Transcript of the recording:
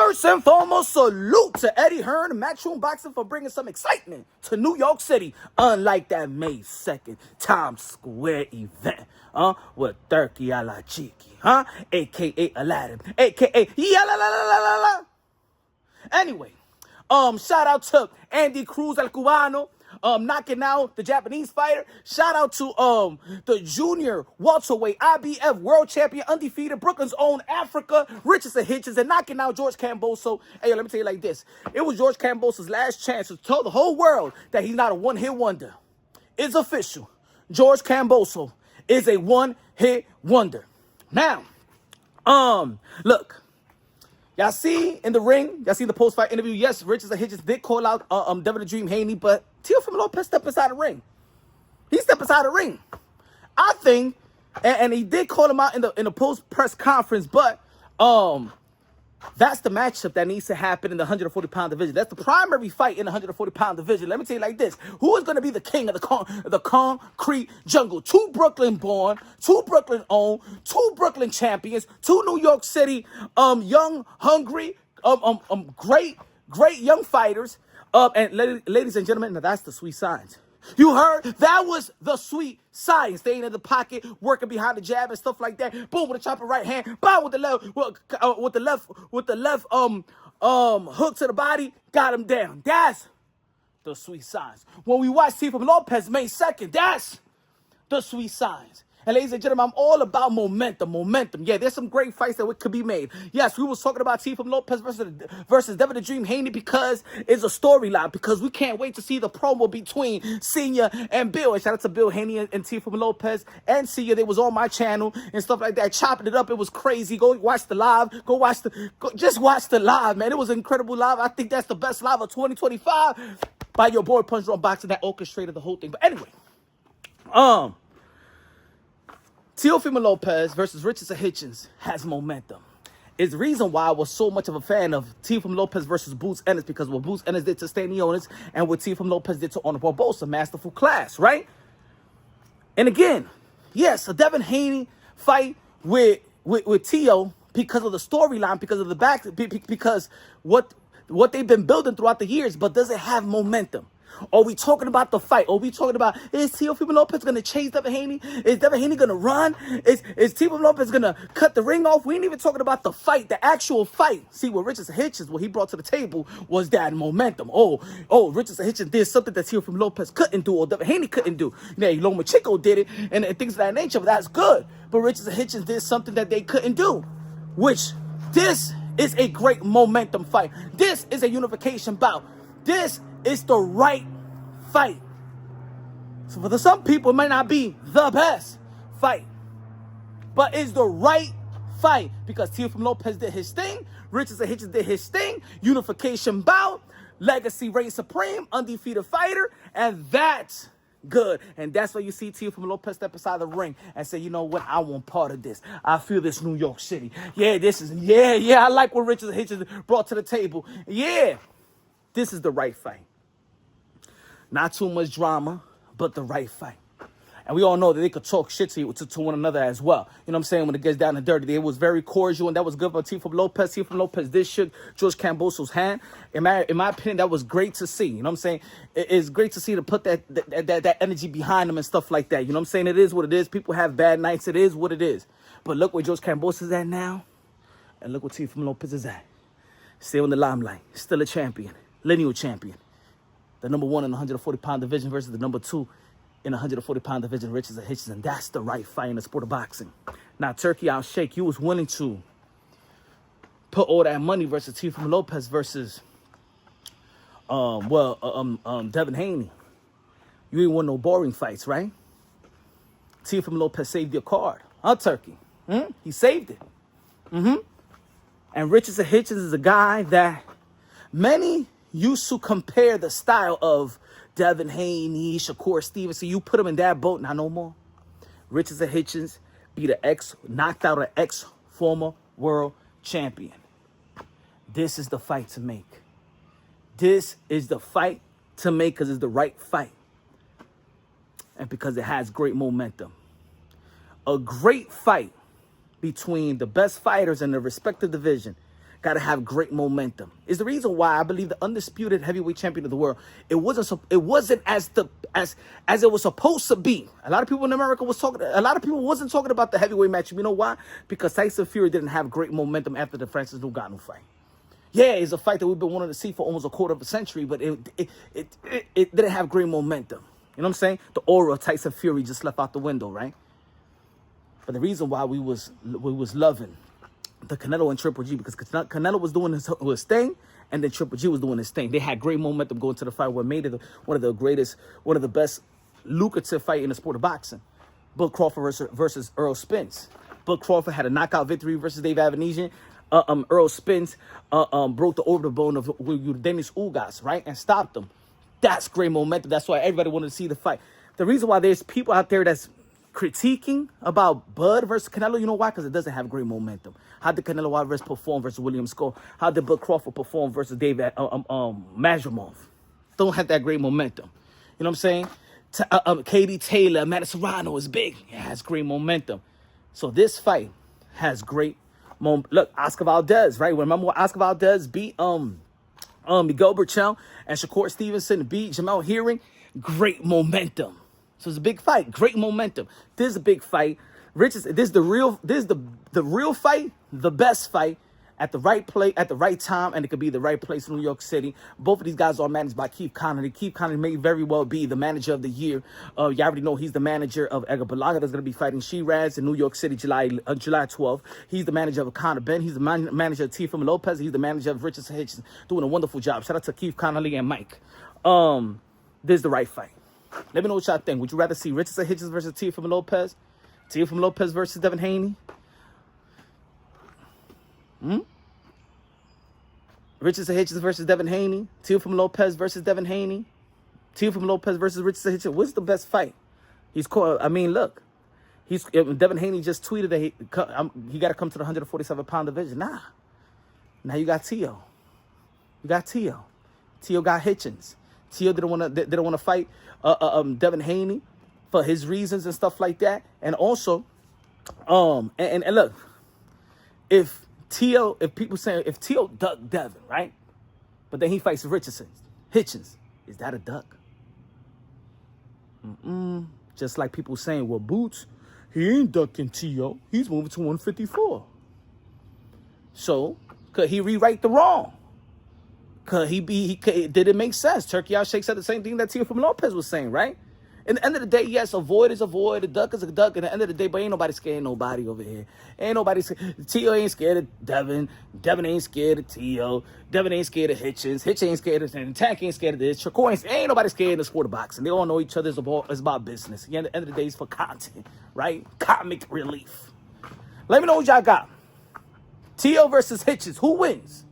First and foremost, salute to Eddie Hearn and Matchroom Boxing for bringing some excitement to New York City, unlike that May 2nd Times Square event, with Turkey a la Cheeky, a.k.a. Aladdin, a.k.a. Yalalalala. Anyway, shout out to Andy Cruz El Cubano, knocking out the Japanese fighter. Shout out to the junior welterweight IBF world champion, undefeated, Brooklyn's own Africa, Richardson Hitchins, and knocking out George Kambosos. Hey, let me tell you like this. It was George Kambosos' last chance to tell the whole world that he's not a one-hit wonder. It's official. George Kambosos is a one-hit wonder. Now, look. Y'all see in the ring, y'all see the post-fight interview, yes, Richardson Hitchins did call out Devin the Dream Haney, but Teofimo Lopez stepped inside the ring. He stepped inside the ring. I think, and he did call him out in the post-press conference, but that's the matchup that needs to happen in the 140-pound division. That's the primary fight in the 140-pound division. Let me tell you like this. Who is going to be the king of the concrete jungle? 2 Brooklyn-born, 2 Brooklyn-owned, 2 Brooklyn champions, 2 New York City young, hungry, great young fighters. And ladies and gentlemen, now that's the sweet science. You heard? That was the sweet science. Staying in the pocket, working behind the jab and stuff like that. Boom with the chopper right hand. Bow with the left hook to the body. Got him down. That's the sweet science. When we watch Teofimo Lopez May 2nd, that's the sweet science. And ladies and gentlemen, I'm all about momentum. Yeah, there's some great fights that could be made. Yes, we was talking about Teofimo Lopez versus Devin the Dream Haney because it's a storyline, because we can't wait to see the promo between Senior and Bill. And shout out to Bill, Haney, and Teofimo Lopez and Senior. They was on my channel and stuff like that, chopping it up. It was crazy. Go watch the live. Just watch the live, man. It was an incredible live. I think that's the best live of 2025 by your boy Punch Drunk Boxing that orchestrated the whole thing. But anyway, Teofimo Lopez versus Richardson Hitchins has momentum. It's the reason why I was so much of a fan of Teofimo Lopez versus Bout Ennis, because what Bout Ennis did to Stanionis and what Teofimo Lopez did to Honor Barbosa, masterful class, right? And again, yes, a Devin Haney fight with Teo because of the storyline, because of the back, because what they've been building throughout the years, but does it have momentum? Are we talking about the fight? Are we talking about, is Teofimo Lopez going to chase Devin Haney? Is Devin Haney going to run? Is Teofimo Lopez going to cut the ring off? We ain't even talking about the fight, the actual fight. See, what Richardson Hitchins, what he brought to the table was that momentum. Oh, Richardson Hitchins did something that Teofimo Lopez couldn't do, or Devin Haney couldn't do. Yeah, Loma Chico did it, and things of that nature, but that's good. But Richardson Hitchins did something that they couldn't do, which this is a great momentum fight. This is a unification bout. This is the right fight. So for some people, it might not be the best fight, but it's the right fight because Teofimo Lopez did his thing, Richardson Hitchins did his thing, unification bout, legacy reign supreme, undefeated fighter, and that's good. And that's why you see Teofimo Lopez step aside the ring and say, you know what, I want part of this. I feel this New York City. Yeah, I like what Richardson Hitchins brought to the table. Yeah. This is the right fight. Not too much drama, but the right fight. And we all know that they could talk shit to one another as well. You know what I'm saying? When it gets down and dirty, it was very cordial, and that was good for Teofimo Lopez. Teofimo Lopez did shook George Kambosos' hand. In my opinion, that was great to see. You know what I'm saying? It's great to see to put that energy behind them and stuff like that. You know what I'm saying? It is what it is. People have bad nights. It is what it is. But look where George Kambosos is at now, and look where Teofimo Lopez is at. Still in the limelight. Still a champion. Lineal champion. The number 1 in the 140-pound division versus the number 2 in the 140-pound division, Richardson Hitchins. And that's the right fight in the sport of boxing. Now, Turkey, I'll shake. You was willing to put all that money versus Teofimo Lopez versus, Devin Haney. You ain't want no boring fights, right? Teofimo Lopez saved your card. Turkey? He saved it. And Richardson Hitchins is a guy that many used to compare the style of Devin Haney, Shakur Stevenson. You put him in that boat, not no more. Richardson Hitchins knocked out an ex-former world champion. This is the fight to make. This is the fight to make because it's the right fight. And because it has great momentum. A great fight between the best fighters in the respective division. got to have great momentum. Is the reason why I believe the undisputed heavyweight champion of the world, it wasn't as it was supposed to be. A lot of people in America wasn't talking about the heavyweight match. You know why? Because Tyson Fury didn't have great momentum after the Francis Ngannou fight. Yeah, it's a fight that we've been wanting to see for almost a quarter of a century, but it didn't have great momentum. You know what I'm saying? The aura of Tyson Fury just left out the window, right? But the reason why we was loving the Canelo and Triple G, because Canelo was doing his thing, and then Triple G was doing his thing. They had great momentum going to the fight, what made it one of the best lucrative fight in the sport of boxing. Bud Crawford versus Earl Spence. Bud Crawford had a knockout victory versus Dave Avenesian. Earl Spence broke the orbital bone of Dennis Ugas, right, and stopped him. That's great momentum. That's why everybody wanted to see the fight. The reason why there's people out there that's critiquing about Bud versus Canelo, you know why? Because it doesn't have great momentum. How did Canelo Alvarez perform versus William Skull? How did Bud Crawford perform versus David Majramov? Don't have that great momentum. You know what I'm saying? Katie Taylor, Madison Serrano is big. It has great momentum. So this fight has great momentum. Look, Oscar Valdez, right? Remember when Oscar Valdez beat Miguel Burchell and Shakur Stevenson beat Jamel Herring? Great momentum. So it's a big fight. Great momentum. This is a big fight. This is the real fight, the best fight at the right place, at the right time, and it could be the right place in New York City. Both of these guys are managed by Keith Connolly. Keith Connolly may very well be the manager of the year. You already know he's the manager of Edgar Berlanga that's going to be fighting Shiraz in New York City July 12th. He's the manager of Conor Ben. He's the manager of Teofimo Lopez. He's the manager of Richardson Hitchins, doing a wonderful job. Shout out to Keith Connolly and Mike. This is the right fight. Let me know what y'all think. Would you rather see Richardson Hitchins versus Teofimo Lopez? Teofimo Lopez versus Devin Haney? Richardson Hitchins versus Devin Haney? Teofimo Lopez versus Devin Haney? Teofimo Lopez versus Richardson Hitchins? What's the best fight? Look. Devin Haney just tweeted that he got to come to the 147-pound division. Nah. Now you got Teo. Teo got Hitchins. Teo didn't want to fight Devin Haney for his reasons and stuff like that. And also, and look, if Teo ducked Devin, right? But then he fights Hitchins, is that a duck? Just like people saying, well, Boots, he ain't ducking Teo. He's moving to 154. So, could he rewrite the wrong? Did it make sense? Turkey Out Shake said the same thing that Teofimo Lopez was saying, right? In the end of the day, yes, a void is a void, a duck is a duck. At the end of the day, but ain't nobody scared of nobody over here. Teo ain't scared of Devin. Devin ain't scared of Teo. Devin ain't scared of Hitchins. Hitch ain't scared of Tank ain't scared of this. Shakur ain't nobody scared in the sport of boxing. They all know each other. It's about business. At the end of the day, it's for content, right? Comic relief. Let me know what y'all got. Teo versus Hitchins. Who wins?